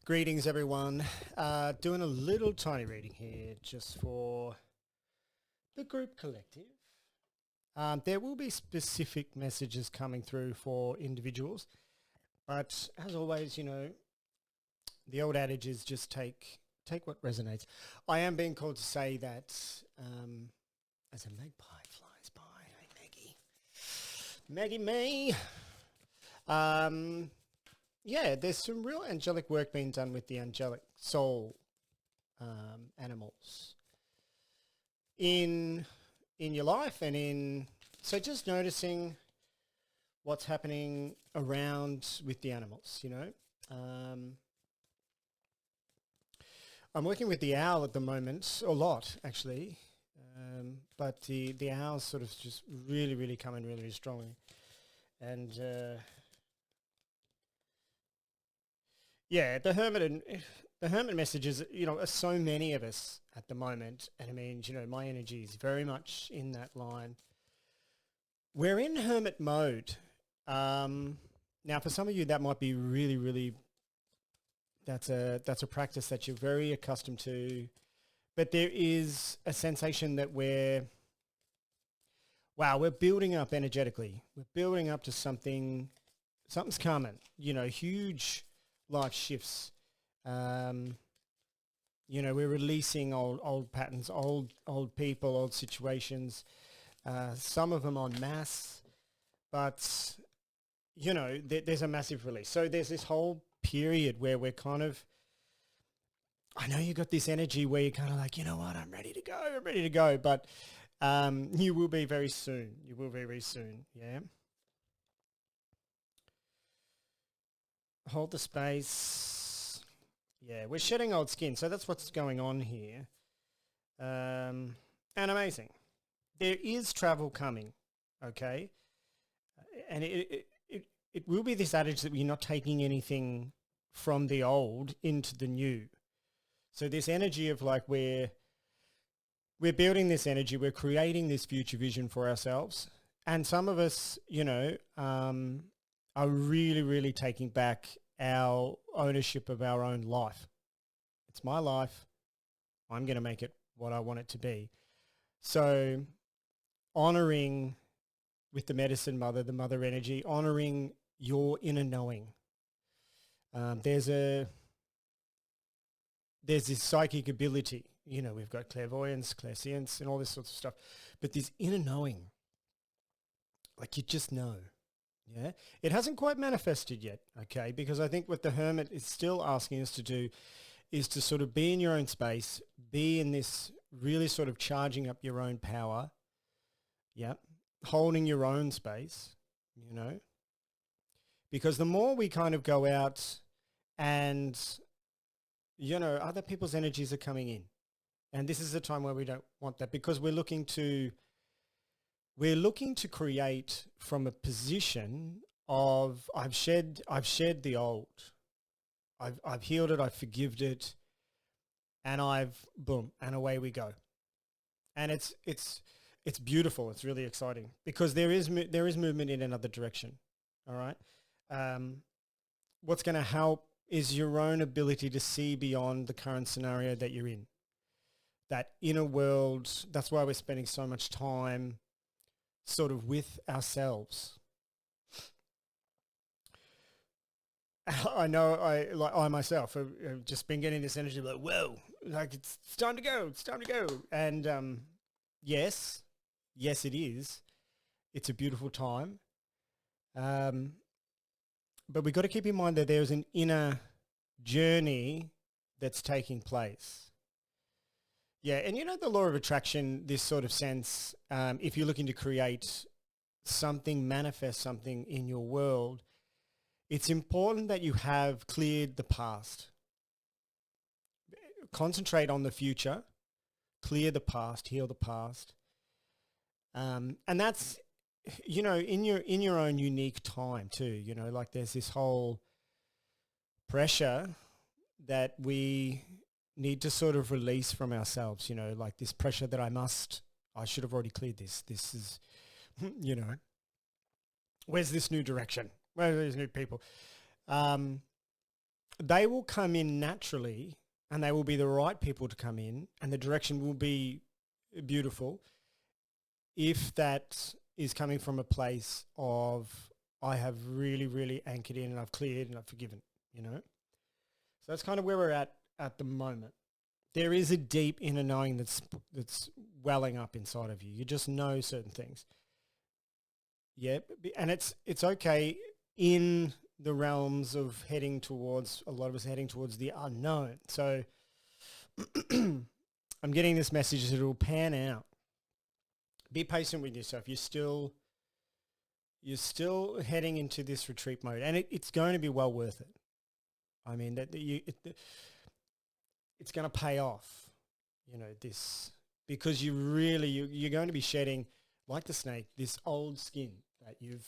Greetings, everyone. Doing a little tiny reading here just for the group collective. There will be specific messages coming through for individuals, but as always, the old adage is just take what resonates. I am being called to say that as a magpie flies by, hey Maggie May. Yeah, there's some real angelic work being done with the angelic soul animals in your life so just noticing what's happening around with the animals. I'm working with the owl at the moment, a lot actually, but the owl's sort of just really coming really strongly, and yeah, the hermit messages, are so many of us at the moment. And I mean, my energy is very much in that line. We're in hermit mode. Now, for some of you, that might be really, that's a practice that you're very accustomed to. But there is a sensation that we're building up energetically. We're building up to something's coming, huge life shifts. We're releasing old patterns, old people, old situations, some of them en masse, but, there's a massive release. So there's this whole period where we're kind of, I know you got this energy where you're kind of like, you know what, I'm ready to go. But you will be very soon. You will be very soon, yeah? Hold the space. Yeah, we're shedding old skin. So that's what's going on here. And amazing. There is travel coming, okay? And it will be this adage that we're not taking anything from the old into the new. So this energy of like we're building this energy, we're creating this future vision for ourselves. And some of us, are really taking back our ownership of our own life. It's my life. I'm going to make it what I want it to be. So honoring with the medicine mother, the mother energy, honoring your inner knowing. There's this psychic ability. We've got clairvoyance, clairsentience, and all this sorts of stuff. But this inner knowing, like you just know. Yeah, it hasn't quite manifested yet, okay? Because I think what the hermit is still asking us to do is to sort of be in your own space, be in this really sort of charging up your own power, yeah, holding your own space, because the more we kind of go out and, other people's energies are coming in. And this is a time where we don't want that because we're looking to create from a position of I've shed the old. I've healed it, I've forgived it, and and away we go. And it's beautiful. It's really exciting because there is movement in another direction. All right. What's going to help is your own ability to see beyond the current scenario that you're in. That inner world. That's why we're spending so much time sort of with ourselves. I know I myself have just been getting this energy like, whoa, like it's time to go. And yes, it is. It's a beautiful time. But we've got to keep in mind that there's an inner journey that's taking place. Yeah, and the law of attraction, this sort of sense, if you're looking to create something, manifest something in your world, it's important that you have cleared the past. Concentrate on the future, clear the past, heal the past. And that's, in your own unique time too, like there's this whole pressure that we need to sort of release from ourselves, like this pressure that I should have already cleared this. This is, where's this new direction? Where are these new people? they will come in naturally, and they will be the right people to come in, and the direction will be beautiful if that is coming from a place of, I have really, really anchored in and I've cleared and I've forgiven, you know? So that's kind of where we're at the moment. There is a deep inner knowing that's welling up inside of you. You just know certain things. Yeah, and it's okay in the realms of heading towards, a lot of us heading towards the unknown. So I'm getting this message that it will pan out. Be patient with yourself. You're still heading into this retreat mode, and it's going to be well worth it. I mean, it's going to pay off, you know, this, because you're going to be shedding, like the snake, this old skin that you've,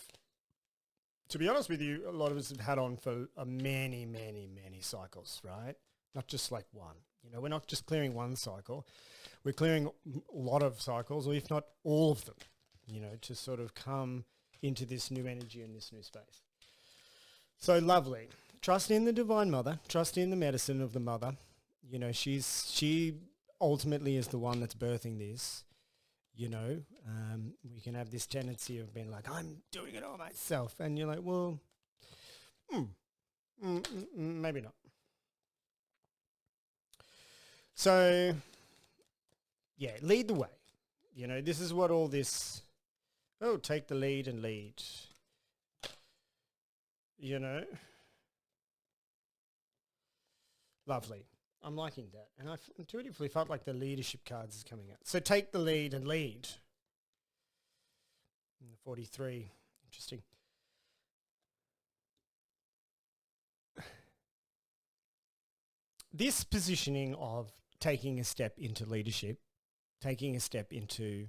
to be honest with you, a lot of us have had on for many, many, many cycles, right? Not just like one. You know, we're not just clearing one cycle. We're clearing a lot of cycles, or if not all of them, you know, to sort of come into this new energy and this new space. So lovely. Trust in the Divine Mother. Trust in the medicine of the Mother. You know, she ultimately is the one that's birthing this. You know, we can have this tendency of being like, I'm doing it all myself. And you're like, well, maybe not. So, yeah, lead the way. You know, this is what all this, take the lead and lead. You know, lovely. I'm liking that. And I intuitively felt like the leadership cards is coming out. So take the lead and lead. 43. Interesting. This positioning of taking a step into leadership, taking a step into,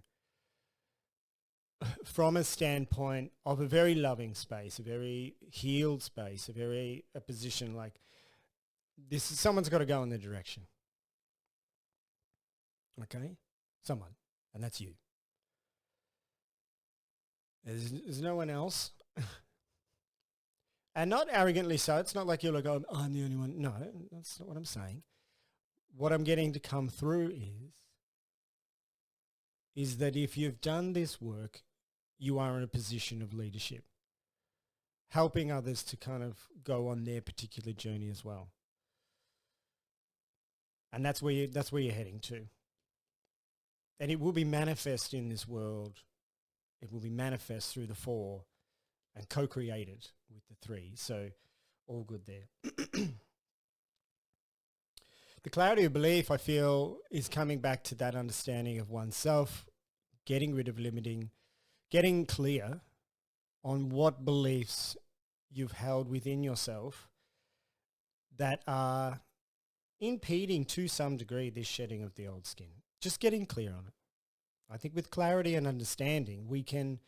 from a standpoint of a very loving space, a very healed space, a position like this, someone's got to go in the direction. Okay? Someone. And that's you. There's no one else. And not arrogantly so. It's not like you're like, oh, I'm the only one. No, that's not what I'm saying. What I'm getting to come through is that if you've done this work, you are in a position of leadership, helping others to kind of go on their particular journey as well. And that's where you're heading to. And it will be manifest in this world. It will be manifest through the 4 and co-created with the 3. So all good there. The clarity of belief, I feel, is coming back to that understanding of oneself, getting rid of limiting, getting clear on what beliefs you've held within yourself that are impeding to some degree this shedding of the old skin. Just getting clear on it. I think with clarity and understanding, we can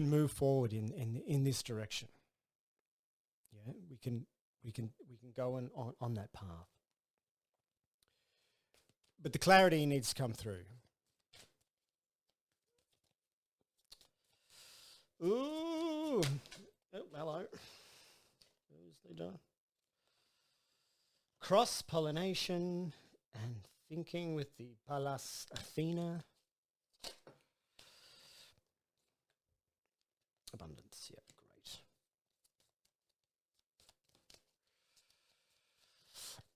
move forward in this direction. Yeah, we can go on that path. But the clarity needs to come through. Ooh. Oh, hello. Who's they done? Cross-pollination and thinking with the Pallas Athena. Abundance, yeah, great.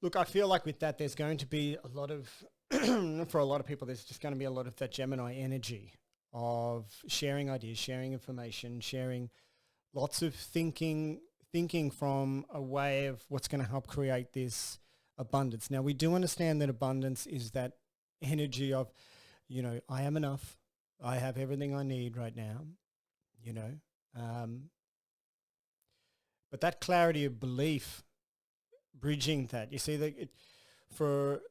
Look, I feel like with that, there's going to be a lot of, for a lot of people, there's just going to be a lot of that Gemini energy of sharing ideas, sharing information, sharing lots of thinking from a way of what's going to help create this abundance. Now, we do understand that abundance is that energy of, you know, I am enough. I have everything I need right now, you know. But that clarity of belief, bridging that, you see, that for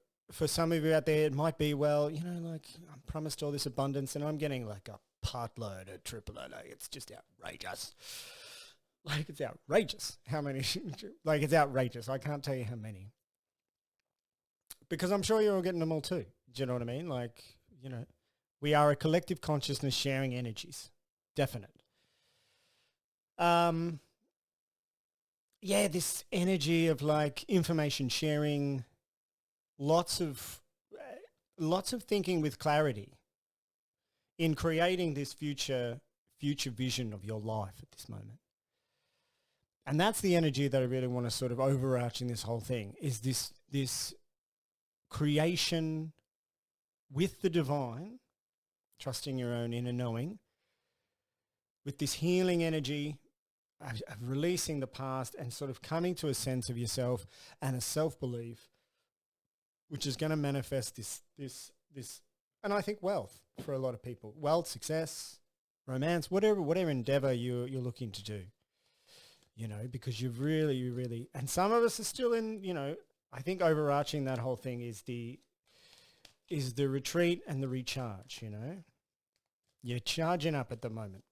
some of you out there, it might be, well, you know, like I'm promised all this abundance and I'm getting like a part load, a triple load. Like, it's just outrageous. Like, it's outrageous how many, like, it's outrageous. I can't tell you how many. Because I'm sure you're all getting them all too. Do you know what I mean? Like, you know, we are a collective consciousness sharing energies. Definite. yeah, this energy of like information sharing, lots of lots of thinking with clarity in creating this future vision of your life at this moment. And that's the energy that I really want to sort of overarching this whole thing is this creation with the divine, trusting your own inner knowing, with this healing energy of releasing the past and sort of coming to a sense of yourself and a self-belief, which is going to manifest this, and I think wealth for a lot of people, wealth, success, romance, whatever endeavor you're looking to do, you know, because you've really, and some of us are still in, you know, I think overarching that whole thing is the retreat and the recharge, you know. You're charging up at the moment.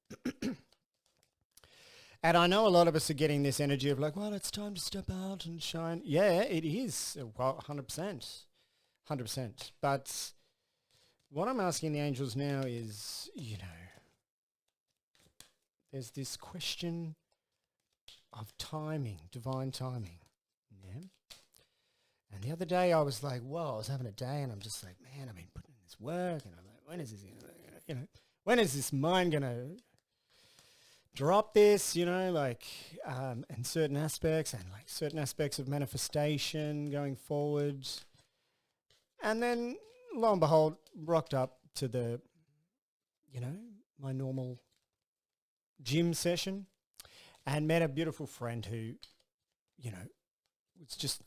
And I know a lot of us are getting this energy of like, well, it's time to step out and shine. Yeah, it is. Well, 100%. 100%. But what I'm asking the angels now is, you know, there's this question of timing, divine timing. Yeah. And the other day I was like, whoa, I was having a day and I'm just like, man, I've been putting in this work and I'm like, when is this, you know, when is this mind going to drop this, you know, like, and certain aspects of manifestation going forward. And then lo and behold, rocked up to the, you know, my normal gym session and met a beautiful friend who, you know, it's just,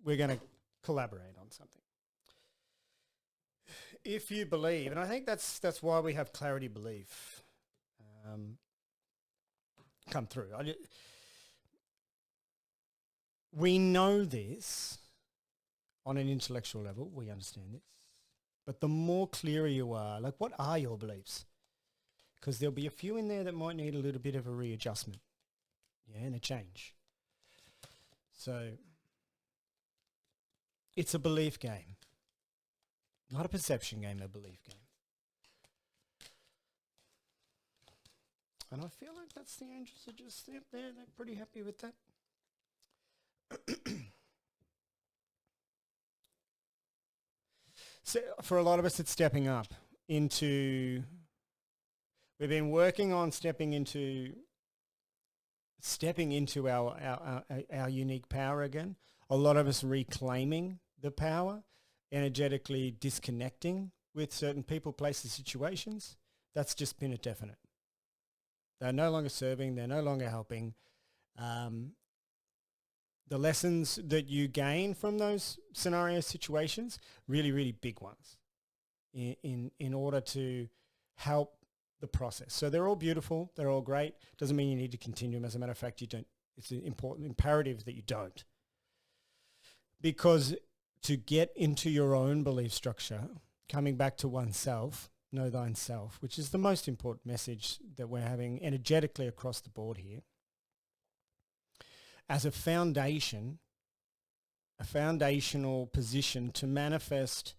we're going to collaborate on something. If you believe, and I think that's why we have clarity belief come through. We know this on an intellectual level. We understand this. But the more clearer you are, like what are your beliefs? Because there'll be a few in there that might need a little bit of a readjustment. Yeah, and a change. So it's a belief game. Not a perception game, a belief game. And I feel like that's the angels are just there. They're pretty happy with that. So for a lot of us, it's stepping up into, we've been working on stepping into our unique power again. A lot of us reclaiming the power, energetically disconnecting with certain people, places, situations. That's just been a definite. They're no longer serving. They're no longer helping. The lessons that you gain from those scenario situations, really, really big ones in order to help the process. So they're all beautiful. They're all great. Doesn't mean you need to continue them. As a matter of fact, you don't. It's an important imperative that you don't. Because to get into your own belief structure, coming back to oneself, know thyself, which is the most important message that we're having energetically across the board here, as a foundation, a foundational position to manifest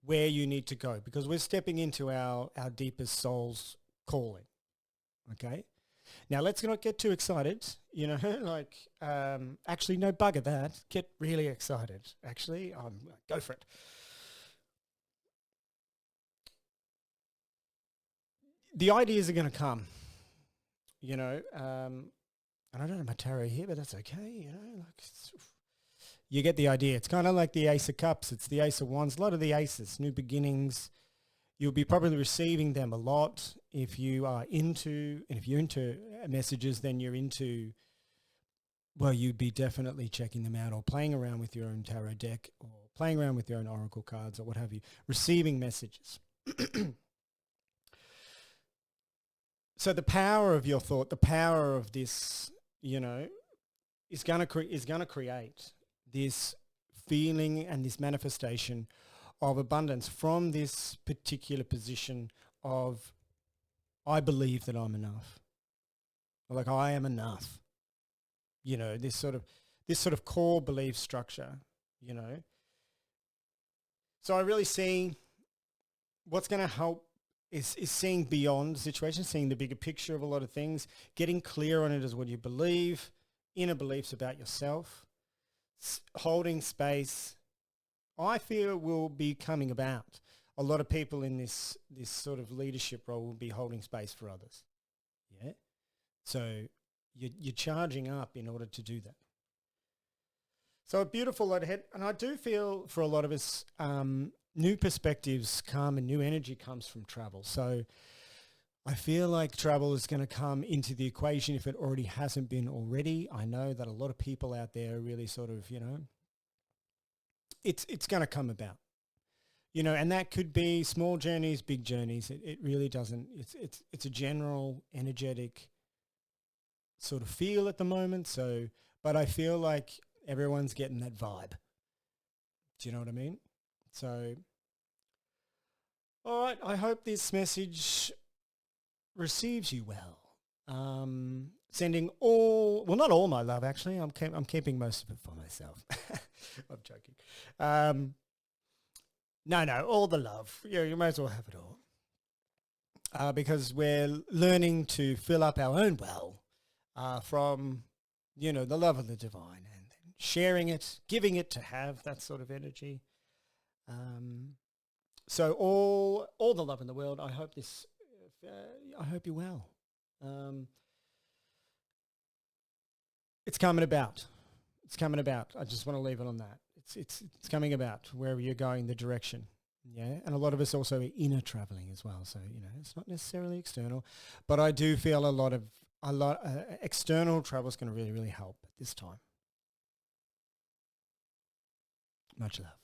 where you need to go, because we're stepping into our deepest soul's calling. Okay? Now, let's not get too excited, you know, like, actually, no, bugger that. Get really excited. Actually, go for it. The ideas are going to come, you know, and I don't have my tarot here, but that's okay, you know, like, you get the idea. It's kind of like the Ace of Cups. It's the Ace of Wands. A lot of the aces, new beginnings. You'll be probably receiving them a lot if you are into, and if you're into messages, then you're into, well, you'd be definitely checking them out or playing around with your own tarot deck or playing around with your own oracle cards or what have you, receiving messages. So the power of your thought, the power of this, you know, is going to create this feeling and this manifestation of abundance from this particular position of, I believe that I'm enough. Like, I am enough. You know, this sort of core belief structure, you know. So I really see what's going to help is seeing beyond the situation, seeing the bigger picture of a lot of things, getting clear on it as what you believe, inner beliefs about yourself, holding space, I feel will be coming about. A lot of people in this sort of leadership role will be holding space for others. Yeah. So you're charging up in order to do that. So a beautiful lot ahead. And I do feel for a lot of us, new perspectives come and new energy comes from travel. So I feel like travel is going to come into the equation if it already hasn't been already. I know that a lot of people out there are really sort of, it's going to come about. And that could be small journeys, big journeys. It really doesn't. It's a general energetic sort of feel at the moment. So, but I feel like everyone's getting that vibe. Do you know what I mean? So, all right. I hope this message receives you well. Sending not all my love, actually. I'm keeping most of it for myself. I'm joking. No, all the love. Yeah, you might as well have it all. Because we're learning to fill up our own well from, the love of the divine and sharing it, giving it to have that sort of energy. So all the love in the world. I hope I hope you're well. It's coming about. It's coming about. I just want to leave it on that. It's coming about wherever you're going, the direction. Yeah. And a lot of us also are inner traveling as well. So, it's not necessarily external, but I do feel a lot external travel is going to really, really help at this time. Much love.